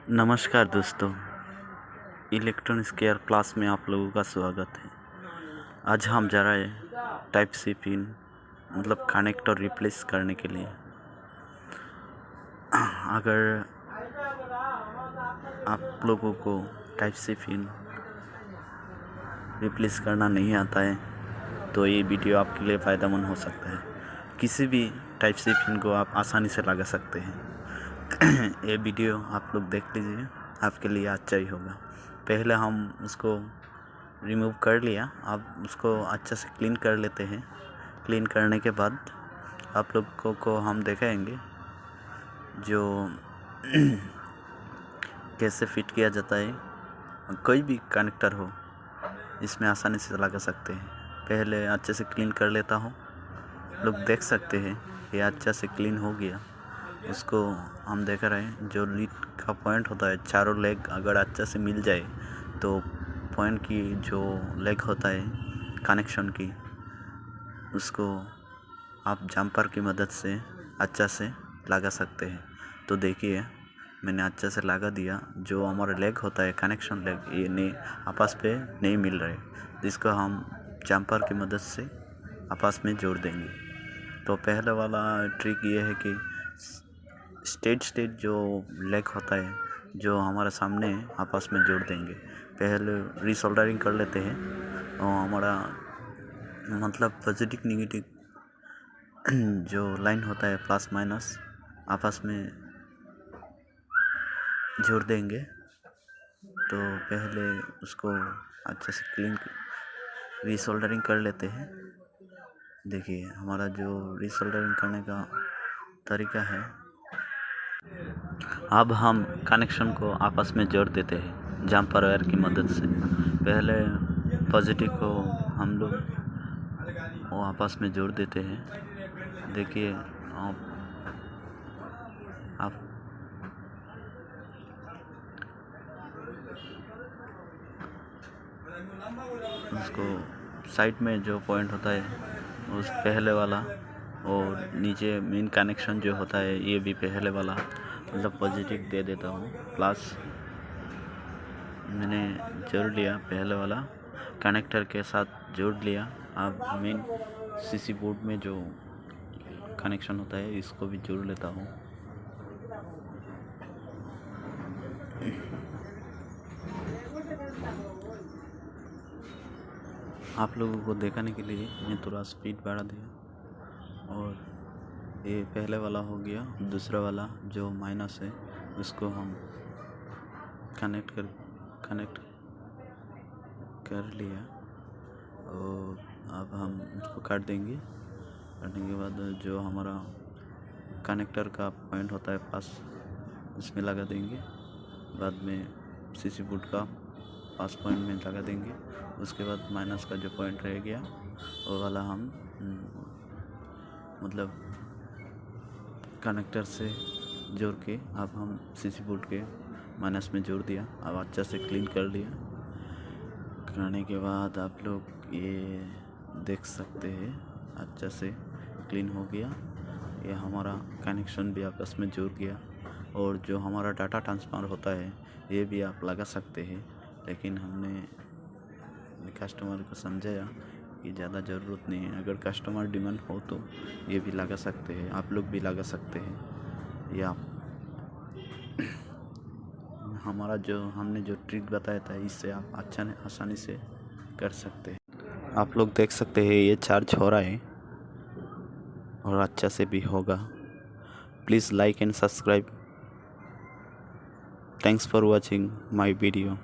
नमस्कार दोस्तों, electronics care class में आप लोगों का स्वागत है। आज हम जा रहे हैं टाइप सी पिन मतलब कनेक्ट और रिप्लेस करने के लिए। अगर आप लोगों को टाइप सी पिन रिप्लेस करना नहीं आता है तो ये वीडियो आपके लिए फ़ायदेमंद हो सकता है। किसी भी टाइप सी पिन को आप आसानी से लगा सकते हैं। ये वीडियो आप लोग देख लीजिए, आपके लिए अच्छा ही होगा। पहले हम उसको रिमूव कर लिया, अब उसको अच्छा से क्लीन कर लेते हैं। क्लीन करने के बाद आप लोगों को हम दिखाएंगे जो कैसे फिट किया जाता है। कोई भी कनेक्टर हो इसमें आसानी से लगा सकते हैं। पहले अच्छे से क्लीन कर लेता हूँ। लोग देख सकते हैं ये अच्छा से क्लीन हो गया। उसको हम देख रहे हैं जो लीड का पॉइंट होता है, चारों लेग अगर अच्छा से मिल जाए तो पॉइंट की जो लेग होता है कनेक्शन की, उसको आप जंपर की मदद से अच्छा से लगा सकते हैं। तो देखिए मैंने अच्छा से लगा दिया। जो हमारा लेग होता है कनेक्शन लेग, ये नहीं आपस पे नहीं मिल रहे, जिसको हम जंपर की मदद से आपस में जोड़ देंगे। तो पहले वाला ट्रिक ये है कि स्टेट जो लेग होता है जो हमारे सामने आपस में जोड़ देंगे। पहले रीसोल्डरिंग कर लेते हैं और हमारा मतलब पॉजिटिव नेगेटिव जो लाइन होता है प्लस माइनस आपस में जोड़ देंगे। तो पहले उसको अच्छे से क्लीन रीसोल्डरिंग कर लेते हैं। देखिए हमारा जो रीसोल्डरिंग करने का तरीका है, अब हम कनेक्शन को आपस में जोड़ देते हैं जंपर वायर की मदद से। पहले पॉजिटिव को हम लोग वो आपस में जोड़ देते हैं। देखिए आप उसको साइड में जो पॉइंट होता है उस पहले वाला, और नीचे मेन कनेक्शन जो होता है ये भी पहले वाला मतलब पॉजिटिव दे देता हूँ। प्लस मैंने जोड़ लिया, पहले वाला कनेक्टर के साथ जोड़ लिया। अब मेन सीसी बोर्ड में जो कनेक्शन होता है इसको भी जोड़ लेता हूँ। आप लोगों को दिखाने के लिए मैं थोड़ा स्पीड बढ़ा दिया। और ये पहले वाला हो गया। दूसरा वाला जो माइनस है उसको हम कनेक्ट कर लिया और अब हम उसको काट देंगे। काटने के बाद जो हमारा कनेक्टर का पॉइंट होता है पास, उसमें लगा देंगे। बाद में सीसी बोर्ड का पास पॉइंट में लगा देंगे। उसके बाद माइनस का जो पॉइंट रह गया वो वाला हम मतलब कनेक्टर से जोड़ के अब हम सीसी बोर्ड के माइनस में जोड़ दिया। अब अच्छा से क्लीन कर लिया। करने के बाद आप लोग ये देख सकते हैं अच्छा से क्लीन हो गया। ये हमारा कनेक्शन भी आपस में जुड़ गया। और जो हमारा डाटा ट्रांसफ़र होता है ये भी आप लगा सकते हैं, लेकिन हमने कस्टमर को समझाया कि ज़्यादा ज़रूरत नहीं है। अगर कस्टमर डिमांड हो तो ये भी लगा सकते हैं, आप लोग भी लगा सकते हैं। या हमारा जो हमने जो ट्रिक बताया था इससे आप आसानी से कर सकते हैं। आप लोग देख सकते हैं ये चार्ज हो रहा है और अच्छा से भी होगा। Please like and subscribe. Thanks for watching my video.